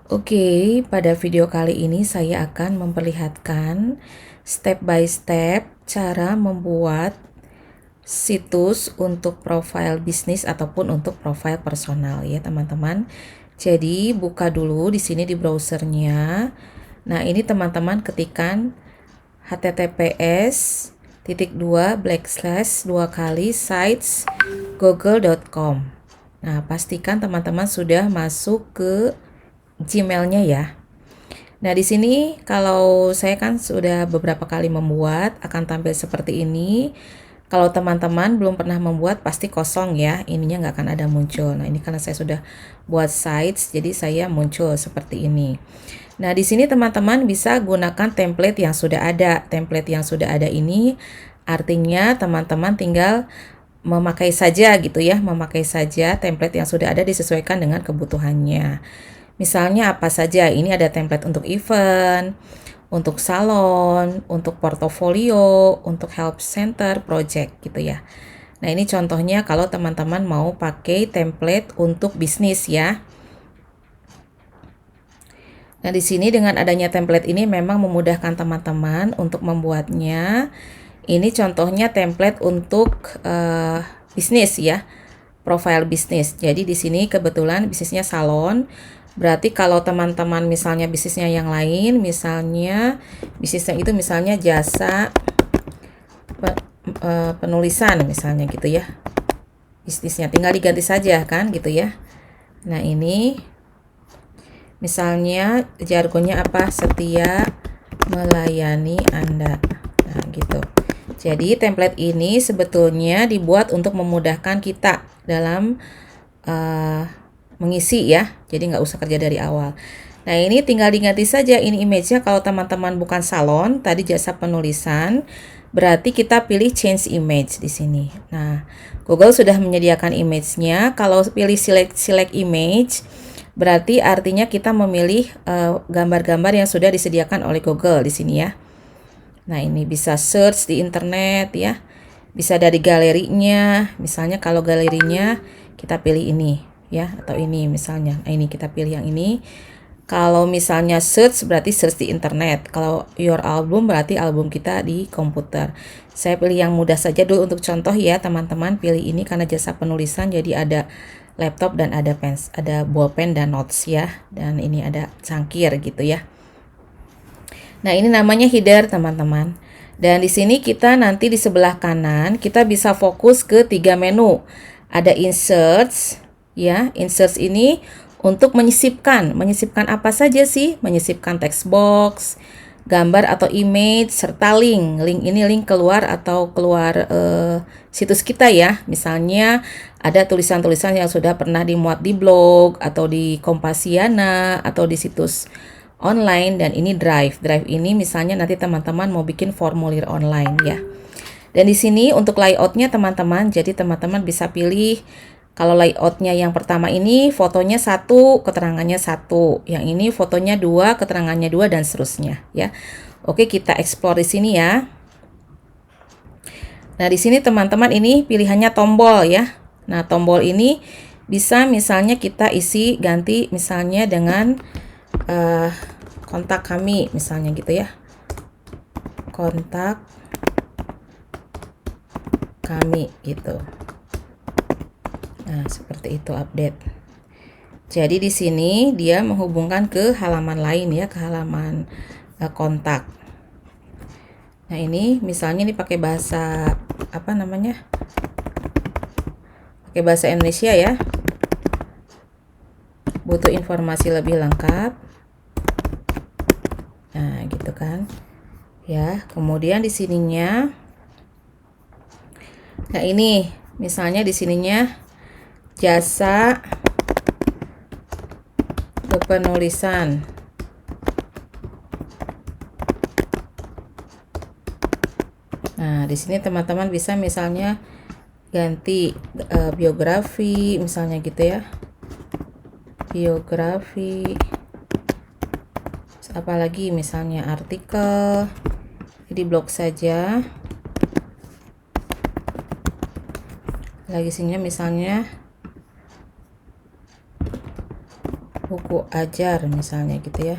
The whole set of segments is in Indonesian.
Oke, pada video kali ini saya akan memperlihatkan step by step cara membuat situs untuk profil bisnis ataupun untuk profil personal ya teman-teman. Jadi buka dulu di sini di browsernya. Nah ini teman-teman ketikkan https://sites google.com. Nah pastikan teman-teman sudah masuk ke Gmailnya ya. Nah, di sini kalau saya kan sudah beberapa kali membuat akan tampil seperti ini. Kalau teman-teman belum pernah membuat pasti kosong ya, ininya nggak akan ada muncul. Nah, ini karena saya sudah buat sites, jadi saya muncul seperti ini. Nah, di sini teman-teman bisa gunakan template yang sudah ada. Template yang sudah ada ini artinya teman-teman tinggal memakai saja gitu ya, memakai saja template yang sudah ada disesuaikan dengan kebutuhannya. Misalnya apa saja? Ini ada template untuk event, untuk salon, untuk portofolio, untuk help center, project gitu ya. Nah, ini contohnya kalau teman-teman mau pakai template untuk bisnis ya. Nah, di sini dengan adanya template ini memang memudahkan teman-teman untuk membuatnya. Ini contohnya template untuk bisnis ya, profile bisnis. Jadi di sini kebetulan bisnisnya salon. Berarti kalau teman-teman misalnya bisnisnya yang lain, misalnya bisnisnya itu misalnya jasa penulisan misalnya gitu ya. Bisnisnya tinggal diganti saja kan gitu ya. Nah, ini misalnya jargonnya apa? Setia melayani Anda. Nah, gitu. Jadi template ini sebetulnya dibuat untuk memudahkan kita dalam mengisi ya, jadi nggak usah kerja dari awal. Nah, ini tinggal diganti saja ini image-nya. Kalau teman-teman bukan salon, tadi jasa penulisan, berarti kita pilih change image di sini. Nah, Google sudah menyediakan image-nya. Kalau pilih select image, berarti artinya kita memilih gambar-gambar yang sudah disediakan oleh Google di sini ya. Nah, ini bisa search di internet ya. Bisa dari galerinya. Misalnya kalau galerinya kita pilih ini ya, atau ini misalnya. Nah, ini kita pilih yang ini. Kalau misalnya search berarti search di internet. Kalau your album berarti album kita di komputer. Saya pilih yang mudah saja dulu untuk contoh ya, teman-teman. Pilih ini karena jasa penulisan jadi ada laptop dan ada ada bolpen dan notes ya. Dan ini ada cangkir gitu ya. Nah, ini namanya header, teman-teman. Dan di sini kita nanti di sebelah kanan kita bisa fokus ke 3 menu. Ada inserts ya. Inserts ini untuk menyisipkan. Menyisipkan apa saja sih? Menyisipkan text box, gambar atau image serta link. Link ini link keluar atau keluar situs kita ya. Misalnya ada tulisan-tulisan yang sudah pernah dimuat di blog atau di Kompasiana atau di situs online, dan ini drive. Drive ini misalnya nanti teman-teman mau bikin formulir online ya. Dan di sini untuk layoutnya teman-teman, jadi teman-teman bisa pilih. Kalau layoutnya yang pertama ini fotonya 1, keterangannya 1. Yang ini fotonya 2, keterangannya 2 dan seterusnya ya. Oke, kita explore di sini ya. Nah, di sini teman-teman ini pilihannya tombol ya. Nah, tombol ini bisa misalnya kita isi ganti misalnya dengan kontak kami misalnya gitu ya, kontak kami gitu. Nah, seperti itu update. Jadi di sini dia menghubungkan ke halaman lain ya, ke halaman kontak. Nah, ini misalnya ini pakai bahasa apa namanya, pakai bahasa Indonesia ya, butuh informasi lebih lengkap. Nah, gitu kan. Ya, kemudian di sininya. Nah, ini misalnya di sininya jasa kepenulisan. Nah, di sini teman-teman bisa misalnya ganti biografi misalnya gitu ya. Biografi. Apalagi misalnya artikel, jadi blog saja. Lagi sini misalnya buku ajar misalnya gitu ya.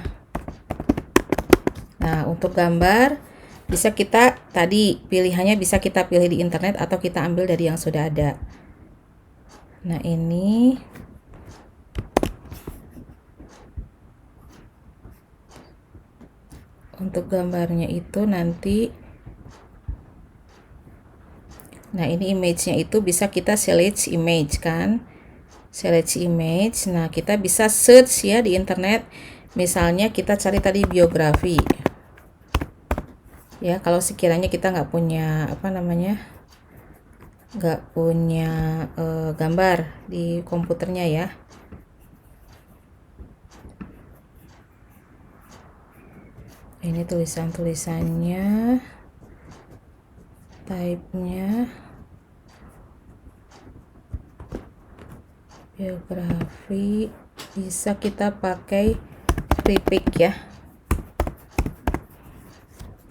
Nah, untuk gambar bisa kita tadi pilihannya bisa kita pilih di internet atau kita ambil dari yang sudah ada. Nah, ini untuk gambarnya itu nanti, nah ini image-nya itu bisa kita select image kan, select image. Nah, kita bisa search ya di internet, misalnya kita cari tadi biografi ya. Kalau sekiranya kita nggak punya nggak punya gambar di komputernya ya. Ini tulisannya, type-nya biografi, bisa kita pakai free pick ya,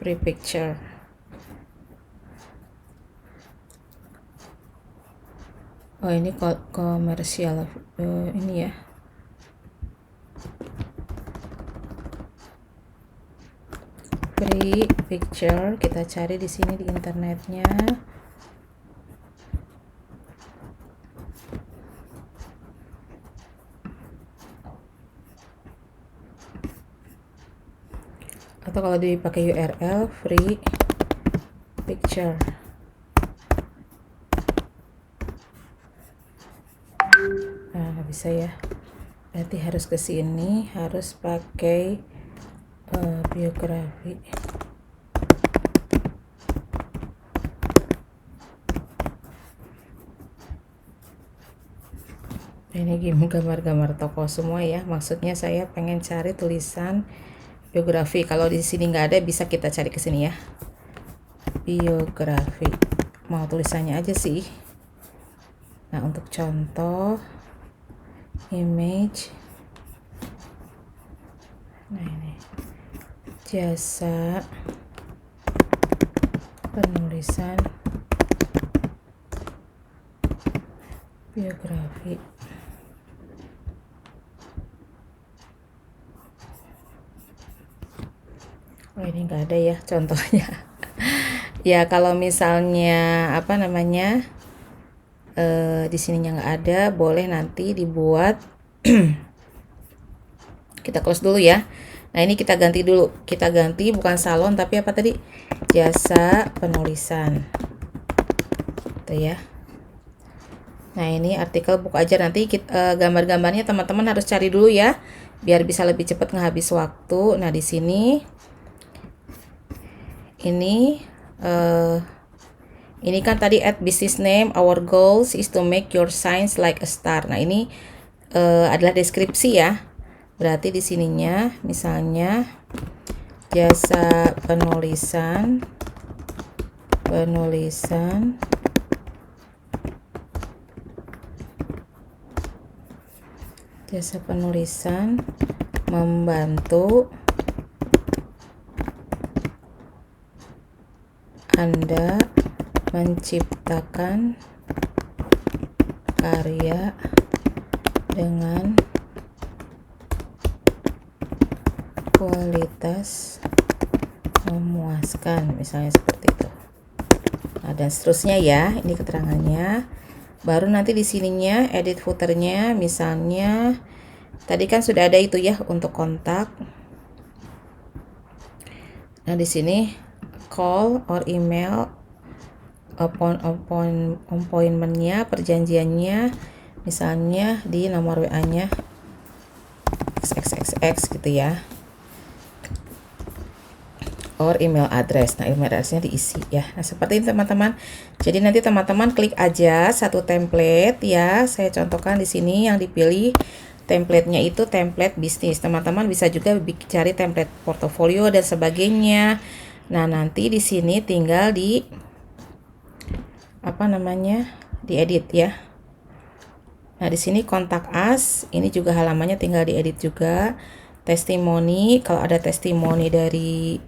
free picture. Oh, ini komersial ini ya. Free picture, kita cari di sini di internetnya. Atau kalau dipakai URL free picture. Nah, nggak bisa ya. Berarti harus ke sini, harus pakai biografi. Ini gambar-gambar tokoh semua ya. Maksudnya saya pengen cari tulisan biografi. Kalau di sini nggak ada, bisa kita cari ke sini ya. Biografi. Mau tulisannya aja sih. Nah, untuk contoh image. Nah, ini jasa penulisan biografi. Oh, ini nggak ada ya contohnya. Ya, kalau misalnya di sininya nggak ada, boleh nanti dibuat. Kita close dulu ya. Nah, ini kita ganti dulu. Kita ganti bukan salon tapi apa tadi? Jasa penulisan. Tuh ya. Nah, ini artikel buku aja. Nanti gambar-gambarnya teman-teman harus cari dulu ya, biar bisa lebih cepat ngehabis waktu. Nah, di sini ini kan tadi at business name, our goals is to make your science like a star. Nah, ini adalah deskripsi ya. Berarti di sininya misalnya jasa penulisan jasa penulisan membantu Anda menciptakan karya dengan kualitas memuaskan, misalnya seperti itu. Nah, dan seterusnya ya, ini keterangannya. Baru nanti di sininya edit footernya, misalnya tadi kan sudah ada itu ya untuk kontak. Nah, di sini call or email appointment-nya, perjanjiannya, misalnya di nomor WA-nya XXXX gitu ya, or email address. Nah, email addressnya diisi ya. Nah, seperti ini teman-teman. Jadi nanti teman-teman klik aja satu template ya. Saya contohkan di sini yang dipilih template-nya itu template bisnis. Teman-teman bisa juga cari template portofolio dan sebagainya. Nah, nanti di sini tinggal diedit ya. Nah, di sini kontak us, ini juga halamannya tinggal diedit juga. Testimoni, kalau ada testimoni dari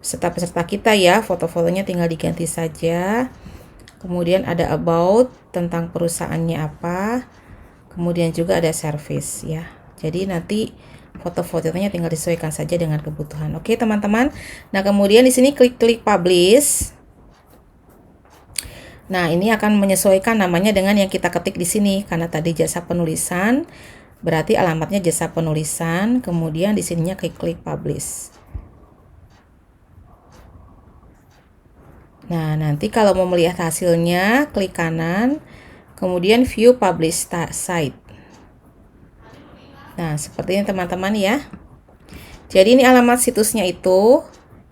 peserta-peserta kita ya, foto-fotonya tinggal diganti saja. kemudian ada about tentang perusahaannya apa, kemudian juga ada service ya. Jadi nanti foto-fotonya tinggal disesuaikan saja dengan kebutuhan. Oke, teman-teman. Nah, kemudian di sini klik publish. Nah, ini akan menyesuaikan namanya dengan yang kita ketik di sini karena tadi jasa penulisan, berarti alamatnya jasa penulisan, kemudian di sininya klik publish. Nah, nanti kalau mau melihat hasilnya, klik kanan, kemudian view publish site. Nah, seperti ini teman-teman ya. Jadi ini alamat situsnya itu,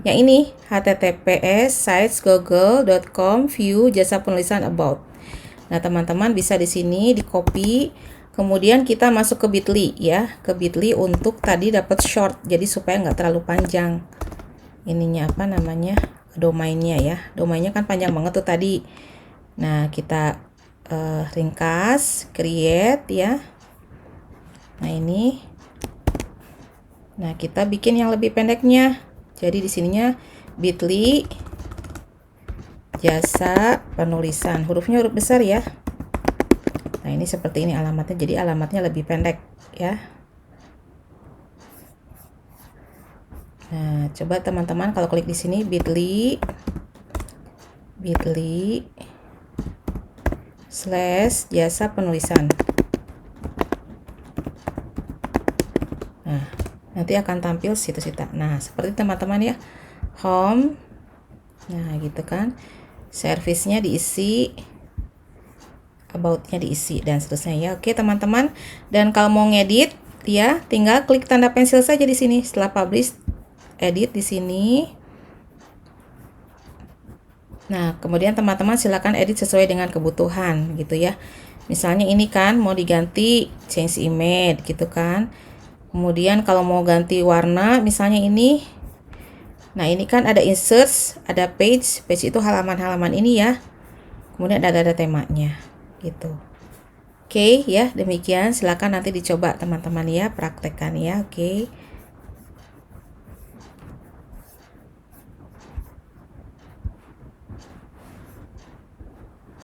yang ini, https://google.com view jasa penulisan about. Nah, teman-teman bisa di sini di copy, kemudian kita masuk ke Bitly ya, ke Bitly untuk tadi dapat short, jadi supaya nggak terlalu panjang. Ininya apa namanya? Domainnya ya. Domainnya kan panjang banget tuh tadi. Nah, kita ringkas, create ya. Nah, ini. Nah, kita bikin yang lebih pendeknya. Jadi di sininya Bitly jasa penulisan. Hurufnya huruf besar ya. Nah, ini seperti ini alamatnya. Jadi alamatnya lebih pendek ya. Nah, coba teman-teman kalau klik di sini Bitly / jasa penulisan. Nah, nanti akan tampil situs kita. Nah, seperti teman-teman ya, home. Nah, gitu kan. Service-nya diisi, about-nya diisi dan seterusnya ya. Oke, teman-teman. Dan kalau mau ngedit ya, tinggal klik tanda pensil saja di sini. Setelah publish, edit di sini. Nah, kemudian teman-teman silakan edit sesuai dengan kebutuhan gitu ya. Misalnya ini kan mau diganti change image gitu kan. Kemudian kalau mau ganti warna misalnya ini. Nah, ini kan ada insert, ada page. Page itu halaman-halaman ini ya. Kemudian ada temanya gitu. Oke ya, demikian silakan nanti dicoba teman-teman ya, praktekkan ya. Oke.